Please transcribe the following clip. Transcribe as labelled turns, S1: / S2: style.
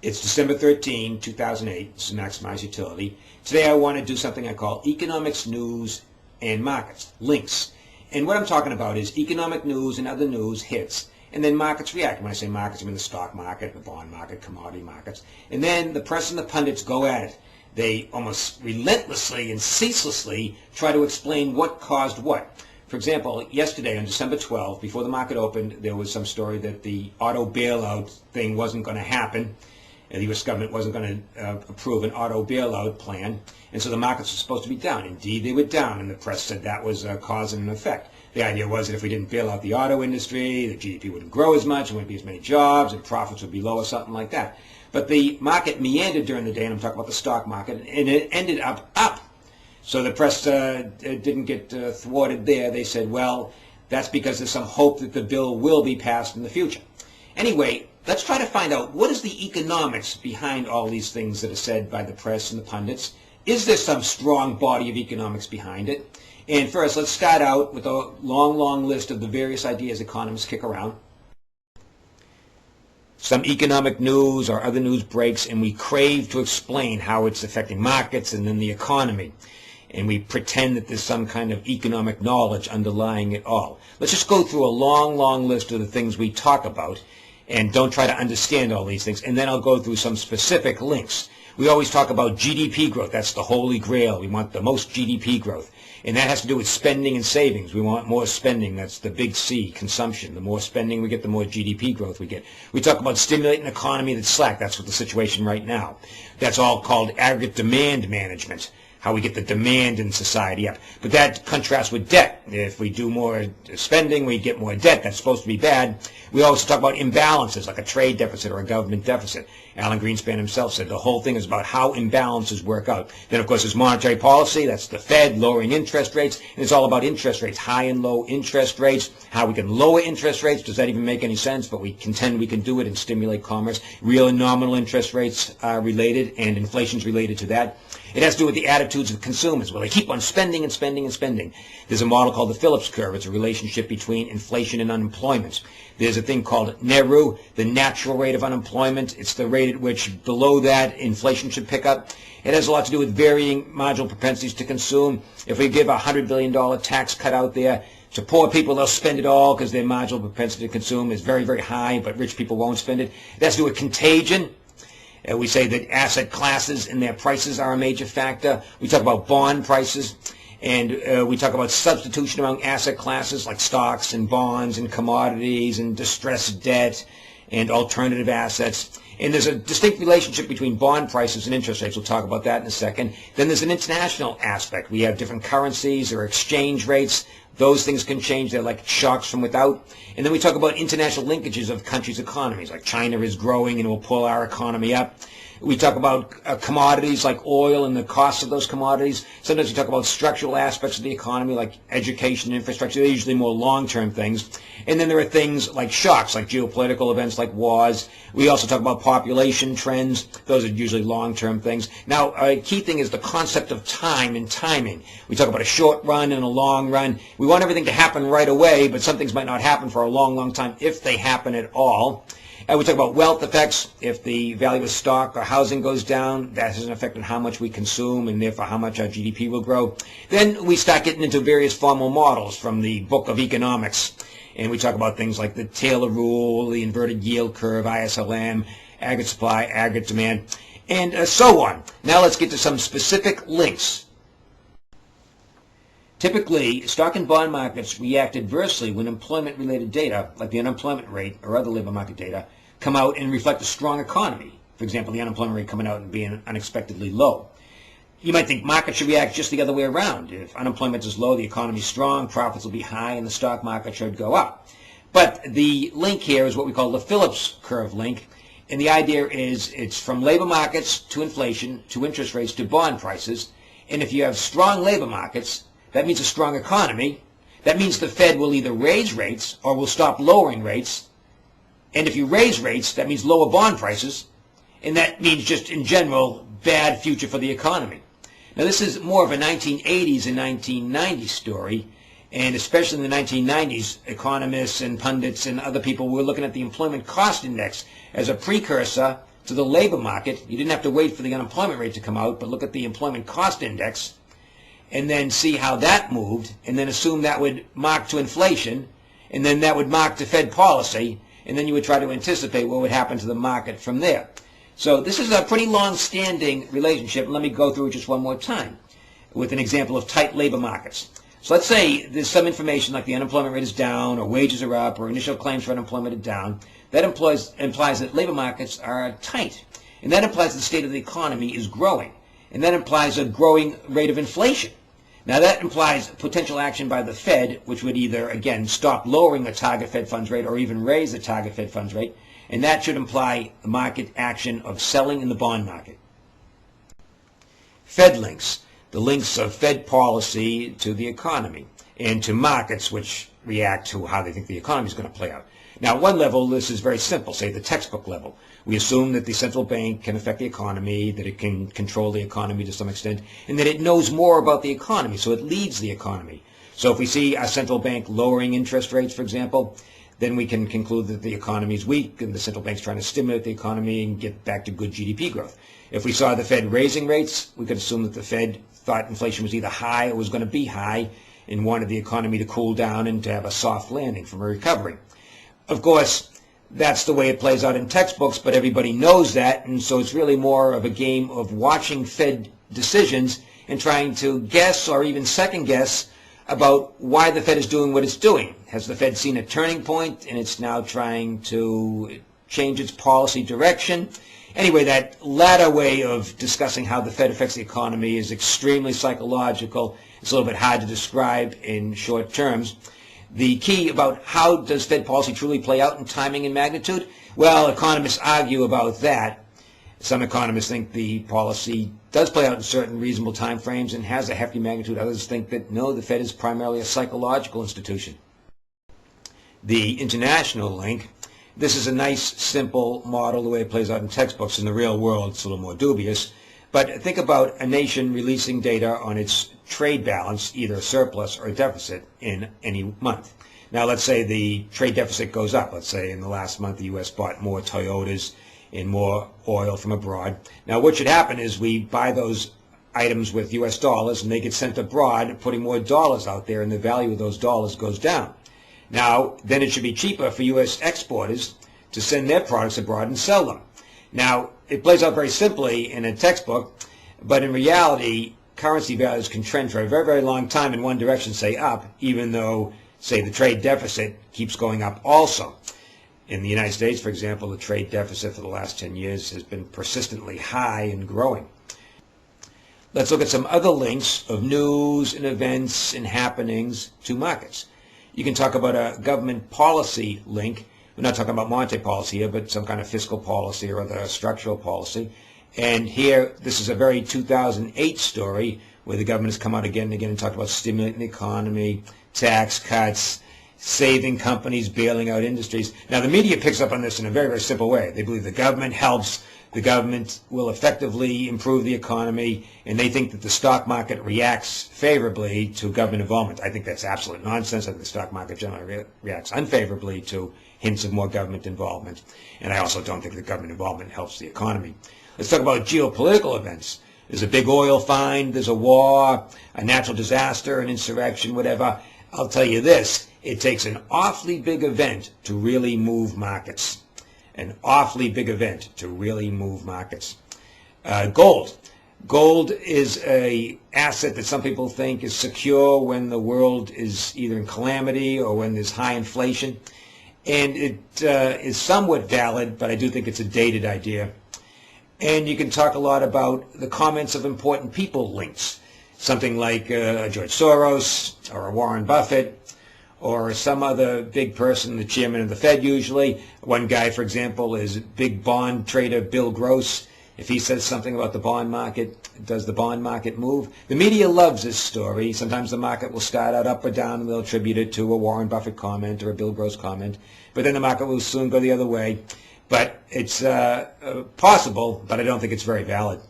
S1: It's December 13, 2008. This is Maximize Utility. Today I want to do something I call economics, news, and markets, links. And what I'm talking about is economic news and other news hits, and then markets react. When I say markets, I mean the stock market, the bond market, commodity markets. And then the press and the pundits go at it. They almost relentlessly and ceaselessly try to explain what caused what. For example, yesterday on December 12th, before the market opened, there was some story that the auto bailout thing wasn't going to happen. The U.S. government wasn't going to approve an auto bailout plan, and so the markets were supposed to be down. Indeed, they were down, and the press said that was a cause and an effect. The idea was that if we didn't bail out the auto industry, the GDP wouldn't grow as much, and wouldn't be as many jobs, and profits would be low or something like that. But the market meandered during the day, and I'm talking about the stock market, and it ended up. So the press didn't get thwarted there. They said, well, that's because there's some hope that the bill will be passed in the future. Anyway, let's try to find out what is the economics behind all these things that are said by the press and the pundits. Is there some strong body of economics behind it? And first, let's start out with a long list of the various ideas economists kick around. Some economic news or other news breaks, and we crave to explain how it's affecting markets and then the economy. And we pretend that there's some kind of economic knowledge underlying it all. Let's just go through a long list of the things we talk about, and don't try to understand all these things. And then I'll go through some specific links. We always talk about GDP growth. That's the holy grail. We want the most GDP growth. And that has to do with spending and savings. We want more spending. That's the big C, consumption. The more spending we get, the more GDP growth we get. We talk about stimulating an economy that's slack. That's what the situation right now. That's all called aggregate demand management, how we get the demand in society up. But that contrasts with debt. If we do more spending, we get more debt. That's supposed to be bad. We also talk about imbalances, like a trade deficit or a government deficit. Alan Greenspan himself said the whole thing is about how imbalances work out. Then, of course, there's monetary policy. That's the Fed lowering interest rates. And it's all about interest rates, high and low interest rates, how we can lower interest rates. Does that even make any sense? But we contend we can do it and stimulate commerce. Real and nominal interest rates are related, and inflation's related to that. It has to do with the attitudes of consumers. Well, they keep on spending and spending and spending. There's a model called the Phillips curve. It's a relationship between inflation and unemployment. There's a thing called NERU, the natural rate of unemployment. It's the rate at which below that inflation should pick up. It has a lot to do with varying marginal propensities to consume. If we give a $100 billion tax cut out there to poor people, they'll spend it all because their marginal propensity to consume is very high, but rich people won't spend it. It has to do with contagion. We say that asset classes and their prices are a major factor. We talk about bond prices, and we talk about substitution among asset classes like stocks and bonds and commodities and distressed debt and alternative assets. And there's a distinct relationship between bond prices and interest rates. We'll talk about that in a second. Then there's an international aspect. We have different currencies or exchange rates. Those things can change. They're like shocks from without. And then we talk about international linkages of countries' economies, like China is growing and will pull our economy up. We talk about commodities like oil and the cost of those commodities. Sometimes we talk about structural aspects of the economy like education and infrastructure. They're usually more long-term things. And then there are things like shocks, like geopolitical events like wars. We also talk about population trends. Those are usually long-term things. Now, a key thing is the concept of time and timing. We talk about a short run and a long run. We want everything to happen right away, but some things might not happen for a long time if they happen at all. We talk about wealth effects. If the value of stock or housing goes down, that has an effect on how much we consume and therefore how much our GDP will grow. Then we start getting into various formal models from the Book of Economics. And we talk about things like the Taylor rule, the inverted yield curve, ISLM, aggregate supply, aggregate demand, and so on. Now let's get to some specific links. Typically, stock and bond markets react adversely when employment-related data, like the unemployment rate or other labor market data, come out and reflect a strong economy. For example, the unemployment rate coming out and being unexpectedly low. You might think markets should react just the other way around. If unemployment is low, the economy is strong, profits will be high, and the stock market should go up. But the link here is what we call the Phillips curve link. And the idea is it's from labor markets to inflation to interest rates to bond prices. And if you have strong labor markets, that means a strong economy. That means the Fed will either raise rates or will stop lowering rates. And if you raise rates, that means lower bond prices. And that means just in general, bad future for the economy. Now this is more of a 1980s and 1990s story. And especially in the 1990s, economists and pundits and other people were looking at the employment cost index as a precursor to the labor market. You didn't have to wait for the unemployment rate to come out, but look at the employment cost index and then see how that moved, and then assume that would mark to inflation, and then that would mark to Fed policy, and then you would try to anticipate what would happen to the market from there. So this is a pretty long-standing relationship. Let me go through it just one more time with an example of tight labor markets. So let's say there's some information like the unemployment rate is down, or wages are up, or initial claims for unemployment are down. That implies that labor markets are tight. And that implies the state of the economy is growing. And that implies a growing rate of inflation. Now that implies potential action by the Fed, which would either, again, stop lowering the target Fed funds rate or even raise the target Fed funds rate. And that should imply the market action of selling in the bond market. Fed links, the links of Fed policy to the economy and to markets which react to how they think the economy is going to play out. Now, at one level, this is very simple, say the textbook level. We assume that the central bank can affect the economy, that it can control the economy to some extent, and that it knows more about the economy, so it leads the economy. So if we see a central bank lowering interest rates, for example, then we can conclude that the economy is weak and the central bank's trying to stimulate the economy and get back to good GDP growth. If we saw the Fed raising rates, we could assume that the Fed thought inflation was either high or was going to be high and wanted the economy to cool down and to have a soft landing from a recovery. Of course, that's the way it plays out in textbooks, but everybody knows that, and so it's really more of a game of watching Fed decisions and trying to guess or even second guess about why the Fed is doing what it's doing. Has the Fed seen a turning point and it's now trying to change its policy direction? Anyway, that latter way of discussing how the Fed affects the economy is extremely psychological. It's a little bit hard to describe in short terms. The key about how does Fed policy truly play out in timing and magnitude? Well, economists argue about that. Some economists think the policy does play out in certain reasonable time frames and has a hefty magnitude. Others think that no, the Fed is primarily a psychological institution. The international link, this is a nice, simple model, the way it plays out in textbooks. In the real world, it's a little more dubious. But think about a nation releasing data on its trade balance, either a surplus or a deficit, in any month. Now, let's say the trade deficit goes up. Let's say in the last month, the U.S. bought more Toyotas and more oil from abroad. Now, what should happen is we buy those items with U.S. dollars, and they get sent abroad, putting more dollars out there, and the value of those dollars goes down. Now, then it should be cheaper for U.S. exporters to send their products abroad and sell them. Now, it plays out very simply in a textbook, but in reality, currency values can trend for a very, very long time in one direction, say up, even though, say, the trade deficit keeps going up also. In the United States, for example, the trade deficit for the last 10 years has been persistently high and growing. Let's look at some other links of news and events and happenings to markets. You can talk about a government policy link. We're not talking about monetary policy here, but some kind of fiscal policy or other structural policy. And here, this is a very 2008 story where the government has come out again and again and talked about stimulating the economy, tax cuts, saving companies, bailing out industries. Now, the media picks up on this in a very, very simple way. They believe the government helps, the government will effectively improve the economy, and they think that the stock market reacts favorably to government involvement. I think that's absolute nonsense. I think the stock market generally reacts unfavorably to hints of more government involvement. And I also don't think that government involvement helps the economy. Let's talk about geopolitical events. There's a big oil find, there's a war, a natural disaster, an insurrection, whatever. I'll tell you this, it takes an awfully big event to really move markets. An awfully big event to really move markets. Gold. Gold is an asset that some people think is secure when the world is either in calamity or when there's high inflation. And it is somewhat valid, but I do think it's a dated idea. And you can talk a lot about the comments of important people links. Something like George Soros or Warren Buffett or some other big person, the chairman of the Fed usually. One guy, for example, is big bond trader Bill Gross. If he says something about the bond market, does the bond market move? The media loves this story. Sometimes the market will start out up or down and they'll attribute it to a Warren Buffett comment or a Bill Gross comment. But then the market will soon go the other way. But it's possible, but I don't think it's very valid.